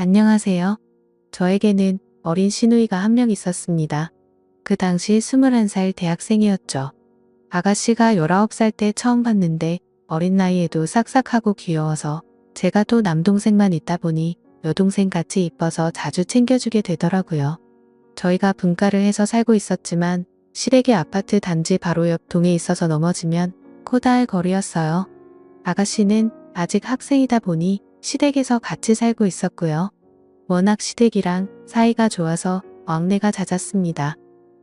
안녕하세요. 저에게는 어린 시누이가 한 명 있었습니다. 그 당시 21살 대학생이었죠. 아가씨가 19살 때 처음 봤는데 어린 나이에도 싹싹하고 귀여워서 제가 또 남동생만 있다 보니 여동생 같이 이뻐서 자주 챙겨주게 되더라고요. 저희가 분가를 해서 살고 있었지만 시댁의 아파트 단지 바로 옆 동에 있어서 넘어지면 코다할 거리였어요. 아가씨는 아직 학생이다 보니 시댁에서 같이 살고 있었고요. 워낙 시댁이랑 사이가 좋아서 왕래가 잦았습니다.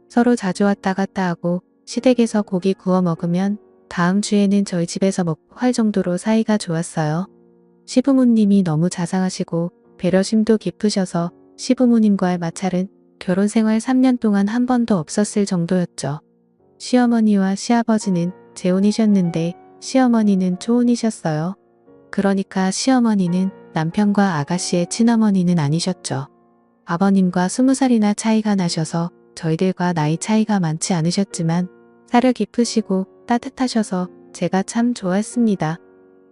서로 자주 왔다 갔다 하고 시댁에서 고기 구워 먹으면 다음 주에는 저희 집에서 먹고 할 정도로 사이가 좋았어요. 시부모님이 너무 자상하시고 배려심도 깊으셔서 시부모님과의 마찰은 결혼 생활 3년 동안 한 번도 없었을 정도였죠. 시어머니와 시아버지는 재혼이셨는데 시어머니는 초혼이셨어요. 그러니까 시어머니는 남편과 아가씨의 친어머니는 아니셨죠. 아버님과 20살이나 차이가 나셔서 저희들과 나이 차이가 많지 않으셨지만 사려 깊으시고 따뜻하셔서 제가 참 좋아했습니다.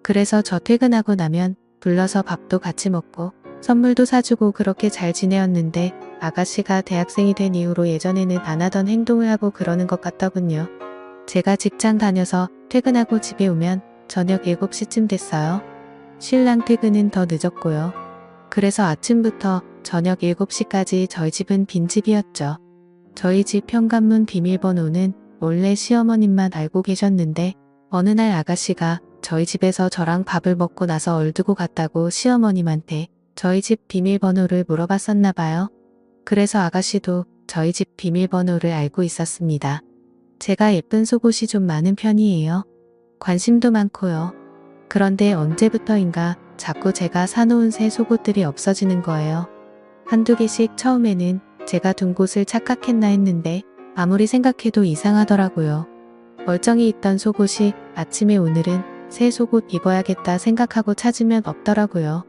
그래서 저 퇴근하고 나면 불러서 밥도 같이 먹고 선물도 사주고 그렇게 잘 지내었는데 아가씨가 대학생이 된 이후로 예전에는 안 하던 행동을 하고 그러는 것 같더군요. 제가 직장 다녀서 퇴근하고 집에 오면 저녁 7시쯤 됐어요. 신랑 퇴근은 더 늦었고요. 그래서 아침부터 저녁 7시까지 저희 집은 빈집이었죠. 저희 집 현관문 비밀번호는 원래 시어머님만 알고 계셨는데 어느 날 아가씨가 저희 집에서 저랑 밥을 먹고 나서 얼두고 갔다고 시어머님한테 저희 집 비밀번호를 물어봤었나 봐요. 그래서 아가씨도 저희 집 비밀번호를 알고 있었습니다. 제가 예쁜 속옷이 좀 많은 편이에요. 관심도 많고요. 그런데 언제부터인가 자꾸 제가 사놓은 새 속옷들이 없어지는 거예요. 한두 개씩 처음에는 제가 둔 곳을 착각했나 했는데 아무리 생각해도 이상하더라고요. 멀쩡히 있던 속옷이 아침에 오늘은 새 속옷 입어야겠다 생각하고 찾으면 없더라고요.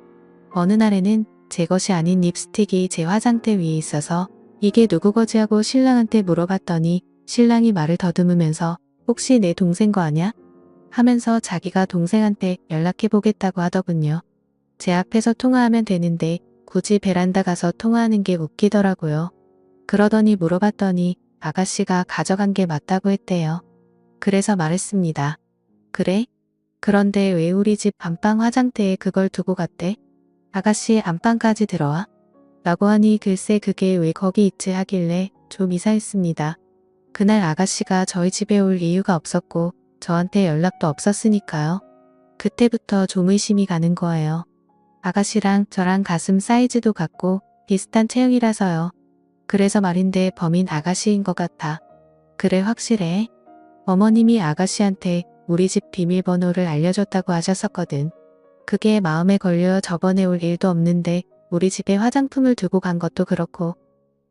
어느 날에는 제 것이 아닌 립스틱이 제 화장대 위에 있어서 이게 누구 거지 하고 신랑한테 물어봤더니 신랑이 말을 더듬으면서 혹시 내 동생 거 아냐? 하면서 자기가 동생한테 연락해보겠다고 하더군요. 제 앞에서 통화하면 되는데 굳이 베란다 가서 통화하는 게 웃기더라고요. 그러더니 물어봤더니 아가씨가 가져간 게 맞다고 했대요. 그래서 말했습니다. 그래? 그런데 왜 우리 집 안방 화장대에 그걸 두고 갔대? 아가씨 안방까지 들어와? 라고 하니 글쎄 그게 왜 거기 있지 하길래 좀 이상했습니다. 그날 아가씨가 저희 집에 올 이유가 없었고 저한테 연락도 없었으니까요. 그때부터 좀 의심이 가는 거예요. 아가씨랑 저랑 가슴 사이즈도 같고 비슷한 체형이라서요. 그래서 말인데 범인 아가씨인 것 같아. 그래 확실해? 어머님이 아가씨한테 우리 집 비밀번호를 알려줬다고 하셨었거든. 그게 마음에 걸려 저번에 올 일도 없는데 우리 집에 화장품을 두고 간 것도 그렇고.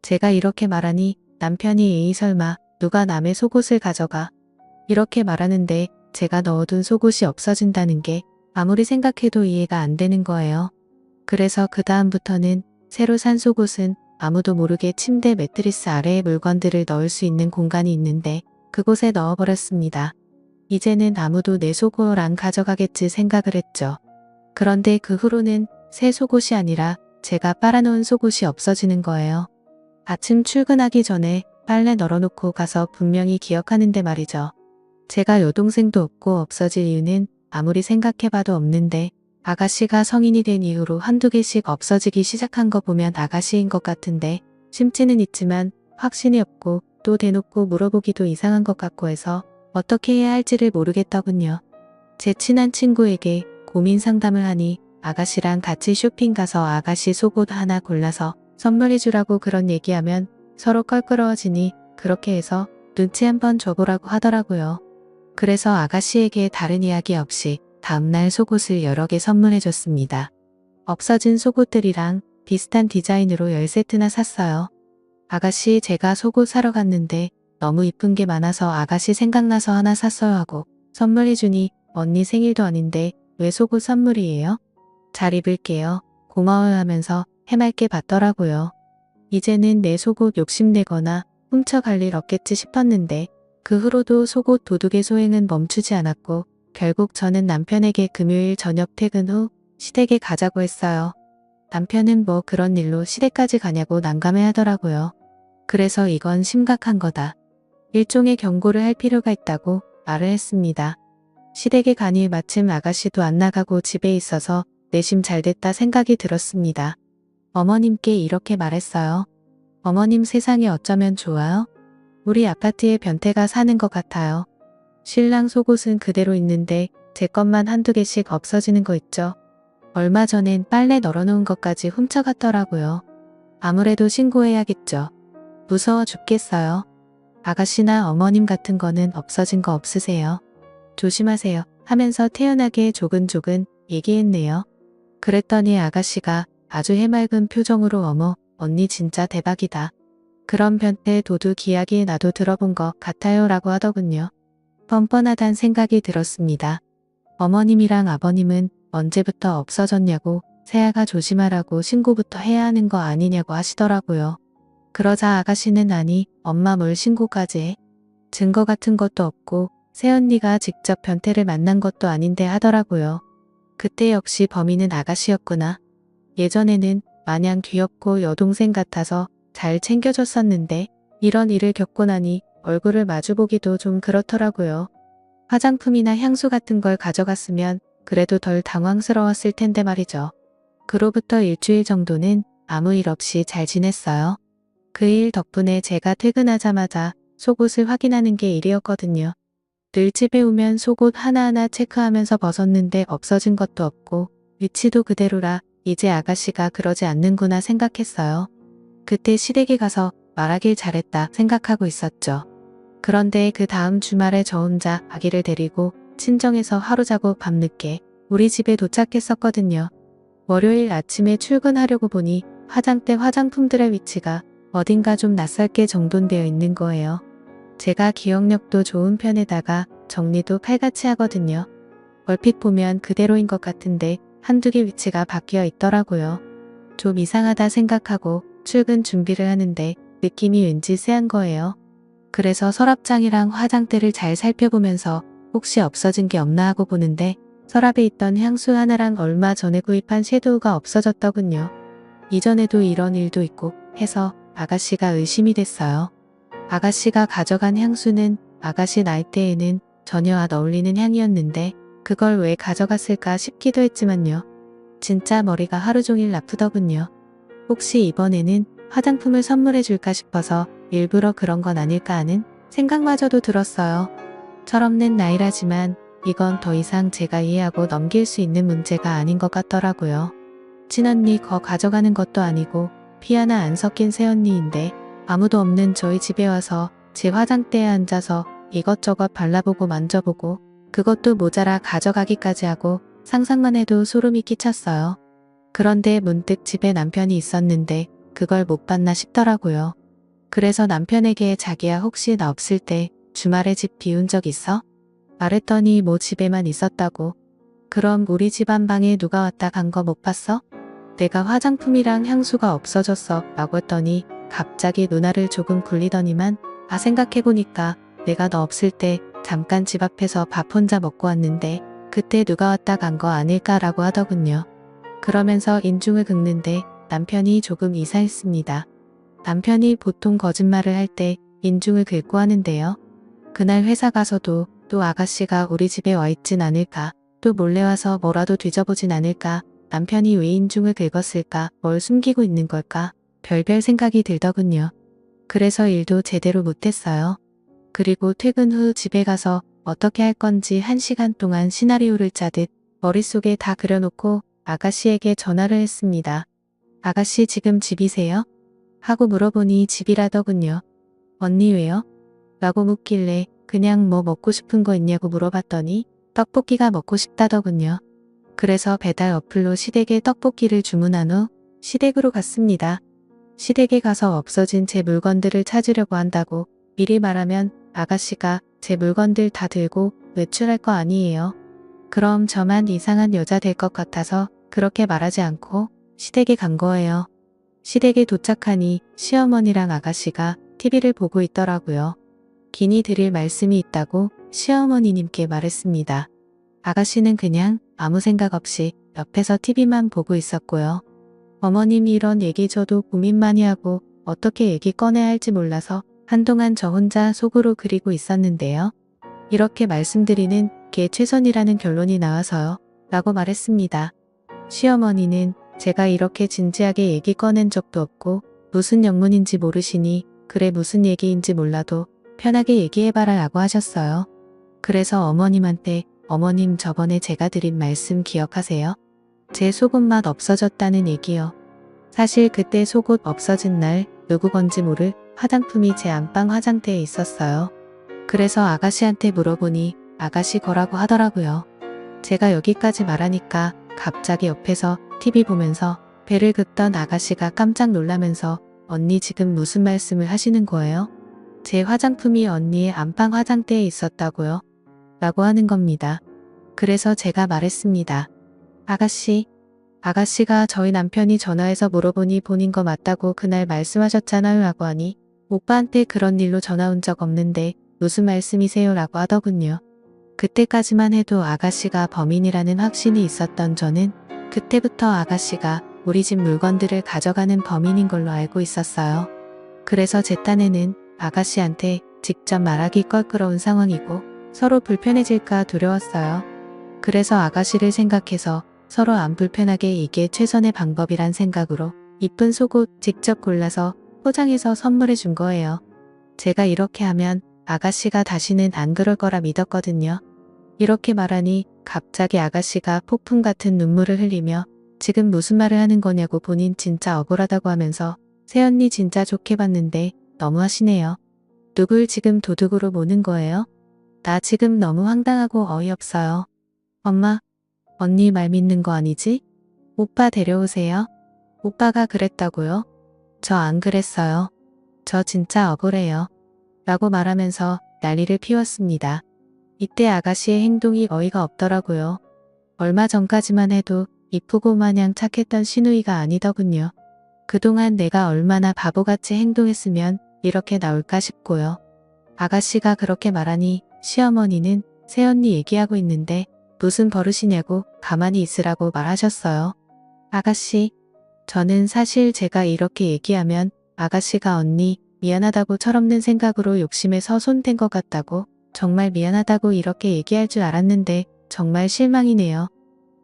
제가 이렇게 말하니 남편이 에이 설마 누가 남의 속옷을 가져가. 이렇게 말하는데 제가 넣어둔 속옷이 없어진다는 게 아무리 생각해도 이해가 안 되는 거예요. 그래서 그 다음부터는 새로 산 속옷은 아무도 모르게 침대 매트리스 아래에 물건들을 넣을 수 있는 공간이 있는데 그곳에 넣어버렸습니다. 이제는 아무도 내 속옷 안 가져가겠지 생각을 했죠. 그런데 그 후로는 새 속옷이 아니라 제가 빨아놓은 속옷이 없어지는 거예요. 아침 출근하기 전에 빨래 널어놓고 가서 분명히 기억하는데 말이죠. 제가 여동생도 없고 없어질 이유는 아무리 생각해봐도 없는데 아가씨가 성인이 된 이후로 한두 개씩 없어지기 시작한 거 보면 아가씨인 것 같은데 심지는 있지만 확신이 없고 또 대놓고 물어보기도 이상한 것 같고 해서 어떻게 해야 할지를 모르겠더군요. 제 친한 친구에게 고민 상담을 하니 아가씨랑 같이 쇼핑 가서 아가씨 속옷 하나 골라서 선물해주라고 그런 얘기하면 서로 껄끄러워지니 그렇게 해서 눈치 한번 줘보라고 하더라고요. 그래서 아가씨에게 다른 이야기 없이 다음날 속옷을 여러 개 선물해줬습니다. 없어진 속옷들이랑 비슷한 디자인으로 10세트나 샀어요. 아가씨 제가 속옷 사러 갔는데 너무 이쁜 게 많아서 아가씨 생각나서 하나 샀어요 하고 선물해주니 언니 생일도 아닌데 왜 속옷 선물이에요? 잘 입을게요. 고마워요 하면서 해맑게 받더라고요. 이제는 내 속옷 욕심내거나 훔쳐갈 일 없겠지 싶었는데 그 후로도 속옷 도둑의 소행은 멈추지 않았고 결국 저는 남편에게 금요일 저녁 퇴근 후 시댁에 가자고 했어요. 남편은 뭐 그런 일로 시댁까지 가냐고 난감해 하더라고요. 그래서 이건 심각한 거다. 일종의 경고를 할 필요가 있다고 말을 했습니다. 시댁에 가니 마침 아가씨도 안 나가고 집에 있어서 내심 잘됐다 생각이 들었습니다. 어머님께 이렇게 말했어요. 어머님 세상에 어쩌면 좋아요? 우리 아파트에 변태가 사는 것 같아요. 신랑 속옷은 그대로 있는데 제 것만 한두 개씩 없어지는 거 있죠. 얼마 전엔 빨래 널어놓은 것까지 훔쳐갔더라고요. 아무래도 신고해야겠죠. 무서워 죽겠어요. 아가씨나 어머님 같은 거는 없어진 거 없으세요? 조심하세요 하면서 태연하게 조근조근 얘기했네요. 그랬더니 아가씨가 아주 해맑은 표정으로 어머 언니 진짜 대박이다. 그런 변태 도둑 이야기 나도 들어본 것 같아요 라고 하더군요. 뻔뻔하단 생각이 들었습니다. 어머님이랑 아버님은 언제부터 없어졌냐고 새아가 조심하라고 신고부터 해야 하는 거 아니냐고 하시더라고요. 그러자 아가씨는 아니 엄마 뭘 신고까지 해. 증거 같은 것도 없고 새언니가 직접 변태를 만난 것도 아닌데 하더라고요. 그때 역시 범인은 아가씨였구나. 예전에는 마냥 귀엽고 여동생 같아서 잘 챙겨줬었는데 이런 일을 겪고 나니 얼굴을 마주보기도 좀 그렇더라고요. 화장품이나 향수 같은 걸 가져갔으면 그래도 덜 당황스러웠을 텐데 말이죠. 그로부터 일주일 정도는 아무 일 없이 잘 지냈어요. 그 일 덕분에 제가 퇴근하자마자 속옷을 확인하는 게 일이었거든요. 늘 집에 오면 속옷 하나하나 체크하면서 벗었는데 없어진 것도 없고 위치도 그대로라 이제 아가씨가 그러지 않는구나 생각했어요. 그때 시댁에 가서 말하길 잘했다 생각하고 있었죠. 그런데 그 다음 주말에 저 혼자 아기를 데리고 친정에서 하루 자고 밤늦게 우리 집에 도착했었거든요. 월요일 아침에 출근하려고 보니 화장대 화장품들의 위치가 어딘가 좀 낯설게 정돈되어 있는 거예요. 제가 기억력도 좋은 편에다가 정리도 칼같이 하거든요. 얼핏 보면 그대로인 것 같은데 한두 개 위치가 바뀌어 있더라고요. 좀 이상하다 생각하고 출근 준비를 하는데 느낌이 왠지 쎄한 거예요. 그래서 서랍장이랑 화장대를 잘 살펴보면서 혹시 없어진 게 없나 하고 보는데 서랍에 있던 향수 하나랑 얼마 전에 구입한 섀도우가 없어졌더군요. 이전에도 이런 일도 있고 해서 아가씨가 의심이 됐어요. 아가씨가 가져간 향수는 아가씨 나이대에는 전혀 안 어울리는 향이었는데 그걸 왜 가져갔을까 싶기도 했지만요. 진짜 머리가 하루 종일 아프더군요. 혹시 이번에는 화장품을 선물해 줄까 싶어서 일부러 그런 건 아닐까 하는 생각마저도 들었어요. 철없는 나이라지만 이건 더 이상 제가 이해하고 넘길 수 있는 문제가 아닌 것 같더라고요. 친언니 거 가져가는 것도 아니고 피 하나 안 섞인 새언니인데 아무도 없는 저희 집에 와서 제 화장대에 앉아서 이것저것 발라보고 만져보고 그것도 모자라 가져가기까지 하고 상상만 해도 소름이 끼쳤어요. 그런데 문득 집에 남편이 있었는데 그걸 못 봤나 싶더라고요. 그래서 남편에게 자기야 혹시 나 없을 때 주말에 집 비운 적 있어? 말했더니 뭐 집에만 있었다고. 그럼 우리 집 안방에 누가 왔다 간 거 못 봤어? 내가 화장품이랑 향수가 없어졌어 라고 했더니 갑자기 누나를 조금 굴리더니만 생각해보니까 내가 너 없을 때 잠깐 집 앞에서 밥 혼자 먹고 왔는데 그때 누가 왔다 간 거 아닐까라고 하더군요. 그러면서 인중을 긁는데 남편이 조금 이상했습니다. 남편이 보통 거짓말을 할 때 인중을 긁고 하는데요. 그날 회사 가서도 또 아가씨가 우리 집에 와 있진 않을까, 또 몰래 와서 뭐라도 뒤져보진 않을까, 남편이 왜 인중을 긁었을까, 뭘 숨기고 있는 걸까, 별별 생각이 들더군요. 그래서 일도 제대로 못했어요. 그리고 퇴근 후 집에 가서 어떻게 할 건지 1시간 동안 시나리오를 짜듯 머릿속에 다 그려놓고 아가씨에게 전화를 했습니다. 아가씨 지금 집이세요? 하고 물어보니 집이라더군요. 언니 왜요? 라고 묻길래 그냥 뭐 먹고 싶은 거 있냐고 물어봤더니 떡볶이가 먹고 싶다더군요. 그래서 배달 어플로 시댁에 떡볶이를 주문한 후 시댁으로 갔습니다. 시댁에 가서 없어진 제 물건들을 찾으려고 한다고 미리 말하면 아가씨가 제 물건들 다 들고 외출할 거 아니에요. 그럼 저만 이상한 여자 될 것 같아서 그렇게 말하지 않고 시댁에 간 거예요. 시댁에 도착하니 시어머니랑 아가씨가 TV를 보고 있더라고요. 긴히 드릴 말씀이 있다고 시어머니님께 말했습니다. 아가씨는 그냥 아무 생각 없이 옆에서 TV만 보고 있었고요. 어머님 이런 얘기 저도 고민 많이 하고 어떻게 얘기 꺼내야 할지 몰라서 한동안 저 혼자 속으로 그리고 있었는데요. 이렇게 말씀드리는 게 최선이라는 결론이 나와서요. 라고 말했습니다. 시어머니는 제가 이렇게 진지하게 얘기 꺼낸 적도 없고 무슨 영문인지 모르시니 그래 무슨 얘기인지 몰라도 편하게 얘기해봐라 라고 하셨어요. 그래서 어머님한테 어머님 저번에 제가 드린 말씀 기억하세요? 제 속옷맛 없어졌다는 얘기요. 사실 그때 속옷 없어진 날 누구 건지 모를 화장품이 제 안방 화장대에 있었어요. 그래서 아가씨한테 물어보니 아가씨 거라고 하더라고요. 제가 여기까지 말하니까 갑자기 옆에서 TV 보면서 배를 긋던 아가씨가 깜짝 놀라면서 언니 지금 무슨 말씀을 하시는 거예요? 제 화장품이 언니의 안방 화장대에 있었다고요? 라고 하는 겁니다. 그래서 제가 말했습니다. 아가씨가 저희 남편이 전화해서 물어보니 본인 거 맞다고 그날 말씀하셨잖아요 라고 하니 오빠한테 그런 일로 전화 온 적 없는데 무슨 말씀이세요 라고 하더군요. 그때까지만 해도 아가씨가 범인이라는 확신이 있었던 저는 그때부터 아가씨가 우리 집 물건들을 가져가는 범인인 걸로 알고 있었어요. 그래서 제 딴에는 아가씨한테 직접 말하기 껄끄러운 상황이고 서로 불편해질까 두려웠어요. 그래서 아가씨를 생각해서 서로 안 불편하게 이게 최선의 방법이란 생각으로 이쁜 속옷 직접 골라서 포장해서 선물해 준 거예요. 제가 이렇게 하면 아가씨가 다시는 안 그럴 거라 믿었거든요. 이렇게 말하니 갑자기 아가씨가 폭풍 같은 눈물을 흘리며 지금 무슨 말을 하는 거냐고 본인 진짜 억울하다고 하면서 새언니 진짜 좋게 봤는데 너무하시네요. 누굴 지금 도둑으로 모는 거예요? 나 지금 너무 황당하고 어이없어요. 엄마, 언니 말 믿는 거 아니지? 오빠 데려오세요. 오빠가 그랬다고요? 저 안 그랬어요. 저 진짜 억울해요. 라고 말하면서 난리를 피웠습니다. 이때 아가씨의 행동이 어이가 없더라고요. 얼마 전까지만 해도 이쁘고 마냥 착했던 시누이가 아니더군요. 그동안 내가 얼마나 바보같이 행동했으면 이렇게 나올까 싶고요. 아가씨가 그렇게 말하니 시어머니는 새언니 얘기하고 있는데 무슨 버릇이냐고 가만히 있으라고 말하셨어요. 아가씨, 저는 사실 제가 이렇게 얘기하면 아가씨가 언니 미안하다고 철없는 생각으로 욕심에서 손댄 것 같다고 정말 미안하다고 이렇게 얘기할 줄 알았는데 정말 실망이네요.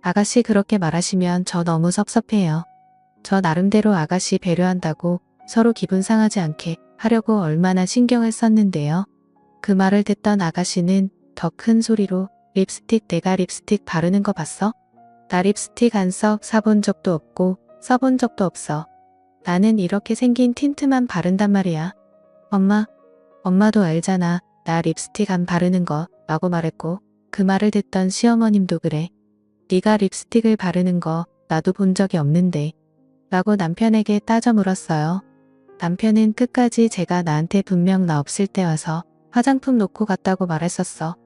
아가씨 그렇게 말하시면 저 너무 섭섭해요. 저 나름대로 아가씨 배려한다고 서로 기분 상하지 않게 하려고 얼마나 신경을 썼는데요. 그 말을 듣던 아가씨는 더 큰 소리로 립스틱 내가 립스틱 바르는 거 봤어? 나 립스틱 안 사본 적도 없고 써본 적도 없어. 나는 이렇게 생긴 틴트만 바른단 말이야. 엄마도 알잖아. 나 립스틱 안 바르는 거 라고 말했고 그 말을 듣던 시어머님도 그래. 네가 립스틱을 바르는 거 나도 본 적이 없는데 라고 남편에게 따져 물었어요. 남편은 끝까지 제가 나한테 분명 나 없을 때 와서 화장품 놓고 갔다고 말했었어.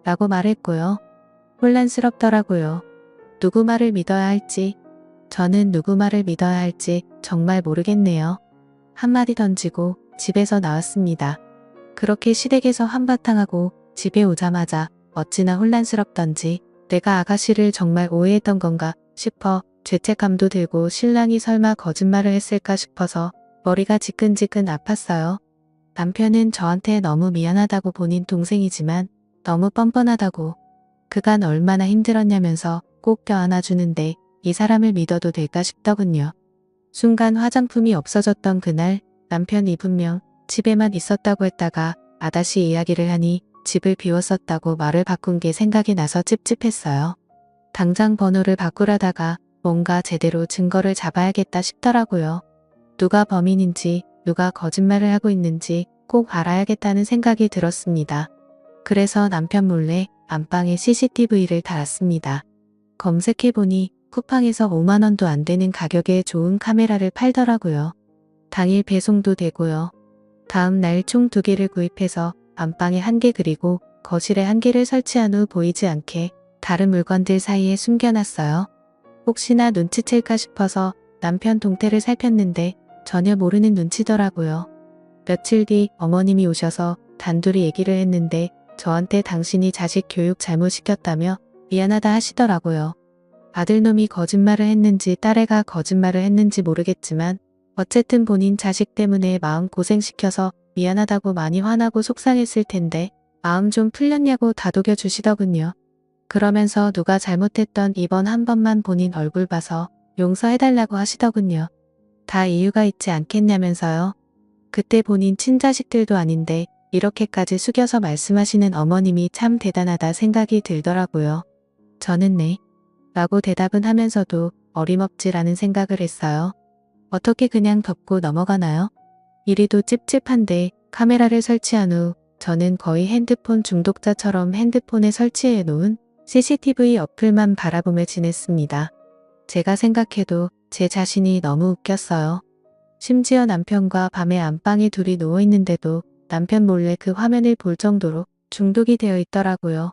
라고 말했고요. 혼란스럽더라고요. 누구 말을 믿어야 할지, 저는 누구 말을 믿어야 할지 정말 모르겠네요. 한마디 던지고 집에서 나왔습니다. 그렇게 시댁에서 한바탕 하고 집에 오자마자 어찌나 혼란스럽던지 내가 아가씨를 정말 오해했던 건가 싶어 죄책감도 들고 신랑이 설마 거짓말을 했을까 싶어서 머리가 지끈지끈 아팠어요. 남편은 저한테 너무 미안하다고 본인 동생이지만 너무 뻔뻔하다고 그간 얼마나 힘들었냐면서 꼭 껴안아주는데 이 사람을 믿어도 될까 싶더군요. 순간 화장품이 없어졌던 그날 남편이 분명 집에만 있었다고 했다가 아다시 이야기를 하니 집을 비웠었다고 말을 바꾼 게 생각이 나서 찝찝했어요. 당장 번호를 바꾸려다가 뭔가 제대로 증거를 잡아야겠다 싶더라고요. 누가 범인인지 누가 거짓말을 하고 있는지 꼭 알아야겠다는 생각이 들었습니다. 그래서 남편 몰래 안방에 CCTV를 달았습니다. 검색해보니 쿠팡에서 5만 원도 안 되는 가격에 좋은 카메라를 팔더라고요. 당일 배송도 되고요. 다음 날 총 2개를 구입해서 안방에 1개 그리고 거실에 1개를 설치한 후 보이지 않게 다른 물건들 사이에 숨겨놨어요. 혹시나 눈치챌까 싶어서 남편 동태를 살폈는데 전혀 모르는 눈치더라고요. 며칠 뒤 어머님이 오셔서 단둘이 얘기를 했는데 저한테 당신이 자식 교육 잘못시켰다며 미안하다 하시더라고요. 아들놈이 거짓말을 했는지 딸애가 거짓말을 했는지 모르겠지만 어쨌든 본인 자식 때문에 마음 고생시켜서 미안하다고 많이 화나고 속상했을 텐데 마음 좀 풀렸냐고 다독여 주시더군요. 그러면서 누가 잘못했던 이번 한 번만 본인 얼굴 봐서 용서해달라고 하시더군요. 다 이유가 있지 않겠냐면서요. 그때 본인 친자식들도 아닌데 이렇게까지 숙여서 말씀하시는 어머님이 참 대단하다 생각이 들더라고요. 저는 네. 라고 대답은 하면서도 어림없지라는 생각을 했어요. 어떻게 그냥 덮고 넘어가나요? 이리도 찝찝한데 카메라를 설치한 후 저는 거의 핸드폰 중독자처럼 핸드폰에 설치해 놓은 CCTV 어플만 바라보며 지냈습니다. 제가 생각해도 제 자신이 너무 웃겼어요. 심지어 남편과 밤에 안방에 둘이 누워있는데도 남편 몰래 그 화면을 볼 정도로 중독이 되어 있더라고요.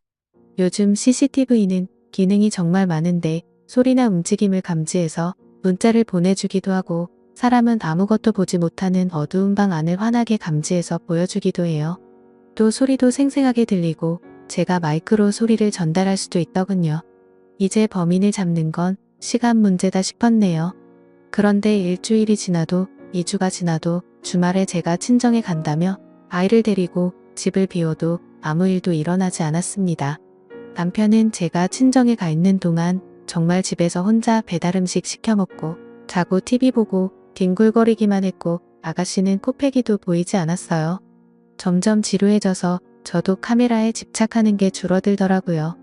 요즘 CCTV는 기능이 정말 많은데 소리나 움직임을 감지해서 문자를 보내주기도 하고 사람은 아무것도 보지 못하는 어두운 방 안을 환하게 감지해서 보여주기도 해요. 또 소리도 생생하게 들리고 제가 마이크로 소리를 전달할 수도 있더군요. 이제 범인을 잡는 건 시간 문제다 싶었네요. 그런데 일주일이 지나도 2주가 지나도 주말에 제가 친정에 간다며 아이를 데리고 집을 비워도 아무 일도 일어나지 않았습니다. 남편은 제가 친정에 가 있는 동안 정말 집에서 혼자 배달음식 시켜 먹고 자고 TV 보고 뒹굴거리기만 했고 아가씨는 코빼기도 보이지 않았어요. 점점 지루해져서 저도 카메라에 집착하는 게 줄어들더라고요.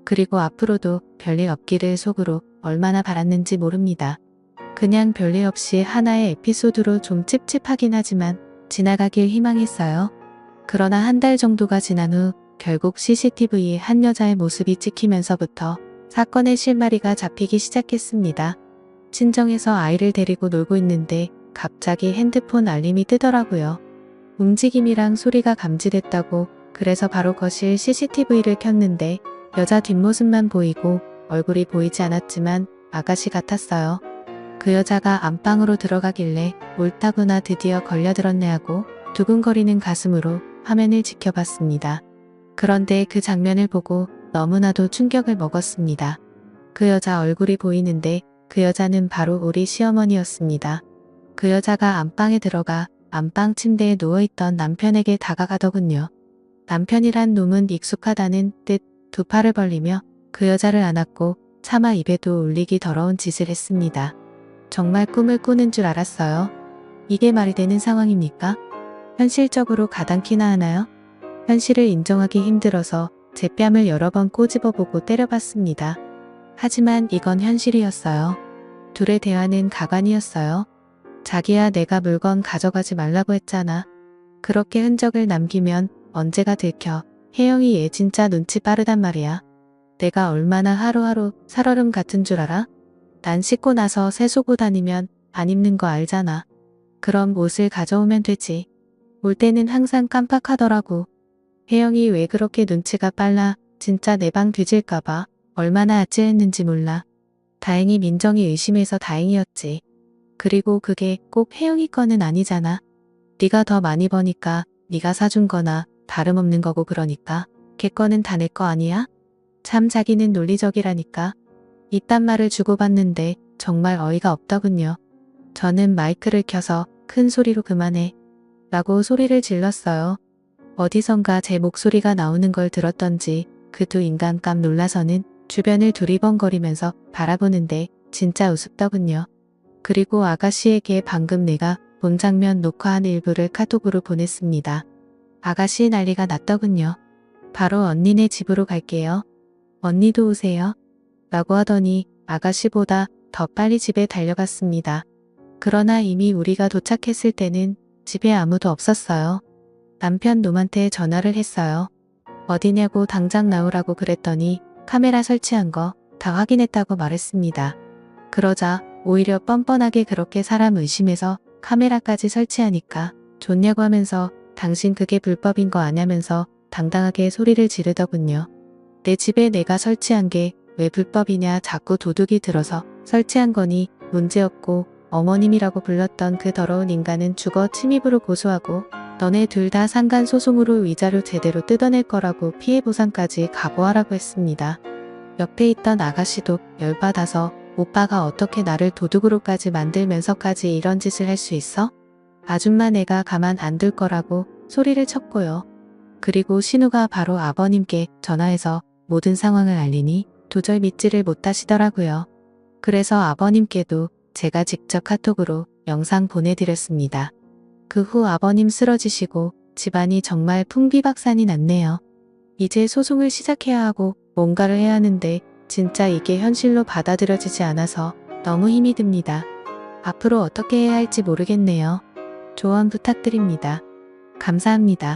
그리고 앞으로도 별일 없기를 속으로 얼마나 바랐는지 모릅니다. 그냥 별일 없이 하나의 에피소드로 좀 찝찝하긴 하지만 지나가길 희망했어요. 그러나 한 달 정도가 지난 후 결국 CCTV에 한 여자의 모습이 찍히면서부터 사건의 실마리가 잡히기 시작했습니다. 친정에서 아이를 데리고 놀고 있는데 갑자기 핸드폰 알림이 뜨더라고요. 움직임이랑 소리가 감지됐다고. 그래서 바로 거실 CCTV를 켰는데 여자 뒷모습만 보이고 얼굴이 보이지 않았지만 아가씨 같았어요. 그 여자가 안방으로 들어가길래 옳다구나 드디어 걸려들었네 하고 두근거리는 가슴으로 화면을 지켜봤습니다. 그런데 그 장면을 보고 너무나도 충격을 먹었습니다. 그 여자 얼굴이 보이는데 그 여자는 바로 우리 시어머니였습니다. 그 여자가 안방에 들어가 안방 침대에 누워있던 남편에게 다가가더군요. 남편이란 놈은 익숙하다는 듯 두 팔을 벌리며 그 여자를 안았고 차마 입에도 올리기 더러운 짓을 했습니다. 정말 꿈을 꾸는 줄 알았어요. 이게 말이 되는 상황입니까? 현실적으로 가당키나 하나요? 현실을 인정하기 힘들어서 제 뺨을 여러 번 꼬집어보고 때려봤습니다. 하지만 이건 현실이었어요. 둘의 대화는 가관이었어요. 자기야, 내가 물건 가져가지 말라고 했잖아. 그렇게 흔적을 남기면 언제가 들켜. 혜영이 얘 진짜 눈치 빠르단 말이야. 내가 얼마나 하루하루 살얼음 같은 줄 알아? 난 씻고 나서 세수고 다니면 안 입는 거 알잖아. 그럼 옷을 가져오면 되지. 올 때는 항상 깜빡하더라고. 혜영이 왜 그렇게 눈치가 빨라. 진짜 내 방 뒤질까봐 얼마나 아찔했는지 몰라. 다행히 민정이 의심해서 다행이었지. 그리고 그게 꼭 혜영이 거는 아니잖아. 네가 더 많이 버니까 네가 사준 거나 다름없는 거고 그러니까 걔 거는 다 내 거 아니야? 참 자기는 논리적이라니까. 이딴 말을 주고받는데 정말 어이가 없더군요. 저는 마이크를 켜서 큰 소리로 그만해 라고 소리를 질렀어요. 어디선가 제 목소리가 나오는 걸 들었던지 그 두 인간 깜 놀라서는 주변을 두리번거리면서 바라보는데 진짜 우습더군요. 그리고 아가씨에게 방금 내가 본 장면 녹화한 일부를 카톡으로 보냈습니다. 아가씨 난리가 났더군요. 바로 언니네 집으로 갈게요. 언니도 오세요. 라고 하더니 아가씨보다 더 빨리 집에 달려갔습니다. 그러나 이미 우리가 도착했을 때는 집에 아무도 없었어요. 남편 놈한테 전화를 했어요. 어디냐고 당장 나오라고 그랬더니 카메라 설치한 거 다 확인했다고 말했습니다. 그러자 오히려 뻔뻔하게 그렇게 사람 의심해서 카메라까지 설치하니까 좋냐고 하면서 당신 그게 불법인 거 아냐면서 당당하게 소리를 지르더군요. 내 집에 내가 설치한 게 왜 불법이냐 자꾸 도둑이 들어서 설치한 거니 문제없고 어머님이라고 불렀던 그 더러운 인간은 주거 침입으로 고소하고 너네 둘 다 상간 소송으로 위자료 제대로 뜯어낼 거라고 피해 보상까지 각오하라고 했습니다. 옆에 있던 아가씨도 열받아서 오빠가 어떻게 나를 도둑으로까지 만들면서까지 이런 짓을 할 수 있어? 아줌마 내가 가만 안 둘 거라고 소리를 쳤고요. 그리고 신우가 바로 아버님께 전화해서 모든 상황을 알리니 도저히 믿지를 못하시더라고요. 그래서 아버님께도 제가 직접 카톡으로 영상 보내드렸습니다. 그 후 아버님 쓰러지시고 집안이 정말 풍비박산이 났네요. 이제 소송을 시작해야 하고 뭔가를 해야 하는데 진짜 이게 현실로 받아들여지지 않아서 너무 힘이 듭니다. 앞으로 어떻게 해야 할지 모르겠네요. 조언 부탁드립니다. 감사합니다.